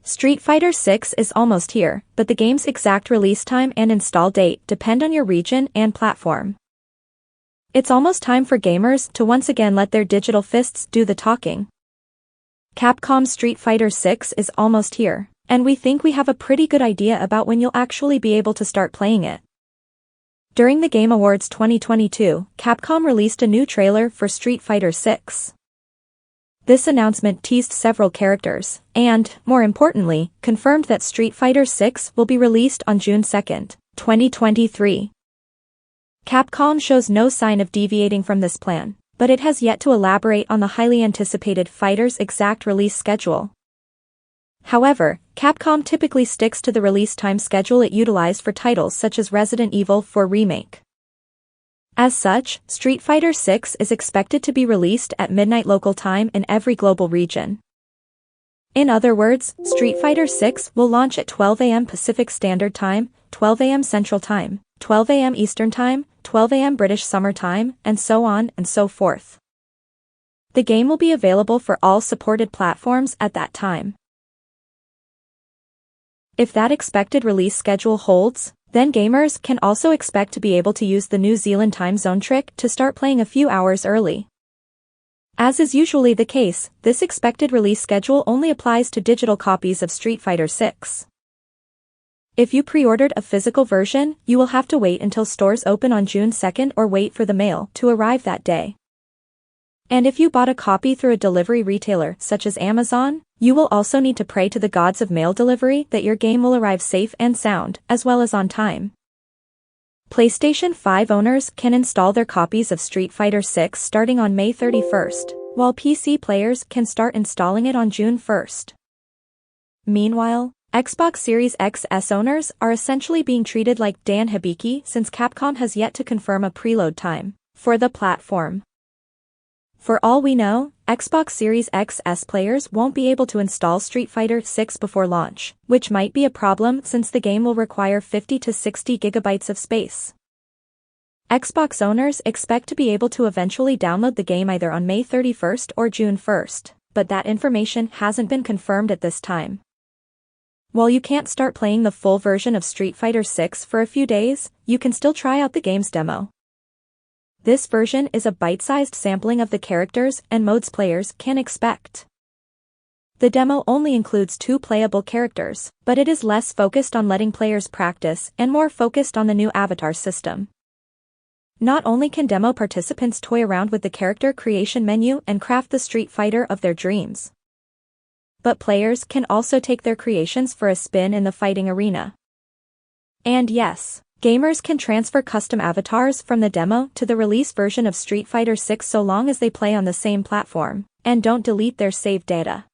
Street Fighter 6 is almost here, but the game's exact release time and install date depend on your region and platform. It's almost time for gamers to once again let their digital fists do the talking. Capcom's Street Fighter 6 is almost here, and we think we have a pretty good idea about when you'll actually be able to start playing it. During the Game Awards 2022, Capcom released a new trailer for Street Fighter 6. This announcement teased several characters, and, more importantly, confirmed that Street Fighter 6 will be released on June 2, 2023. Capcom shows no sign of deviating from this plan, but it has yet to elaborate on the highly anticipated fighter's exact release schedule. However, Capcom typically sticks to the release time schedule it utilized for titles such as Resident Evil 4 Remake. As such, Street Fighter 6 is expected to be released at midnight local time in every global region. In other words, Street Fighter 6 will launch at 12 a.m. Pacific Standard Time, 12 a.m. Central Time, 12 a.m. Eastern Time, 12 a.m. British Summer Time, and so on and so forth. The game will be available for all supported platforms at that time. If that expected release schedule holds, then gamers can also expect to be able to use the New Zealand time zone trick to start playing a few hours early. As is usually the case, this expected release schedule only applies to digital copies of Street Fighter 6. If you pre-ordered a physical version, you will have to wait until stores open on June 2 or wait for the mail to arrive that day. And if you bought a copy through a delivery retailer such as Amazon, you will also need to pray to the gods of mail delivery that your game will arrive safe and sound, as well as on time. PlayStation 5 owners can install their copies of Street Fighter 6 starting on May 31st, while PC players can start installing it on June 1st. Meanwhile, Xbox Series XS owners are essentially being treated like Dan Hibiki since Capcom has yet to confirm a preload time for the platform. For all we know, Xbox Series XS players won't be able to install Street Fighter 6 before launch, which might be a problem since the game will require 50 to 60 gigabytes of space. Xbox owners expect to be able to eventually download the game either on May 31st or June 1st, but that information hasn't been confirmed at this time. While you can't start playing the full version of Street Fighter 6 for a few days, you can still try out the game's demo. This version is a bite-sized sampling of the characters and modes players can expect. The demo only includes 2 playable characters, but it is less focused on letting players practice and more focused on the new avatar system. Not only can demo participants toy around with the character creation menu and craft the Street Fighter of their dreams, but players can also take their creations for a spin in the fighting arena. And yes, gamers can transfer custom avatars from the demo to the release version of Street Fighter 6 so long as they play on the same platform and don't delete their saved data.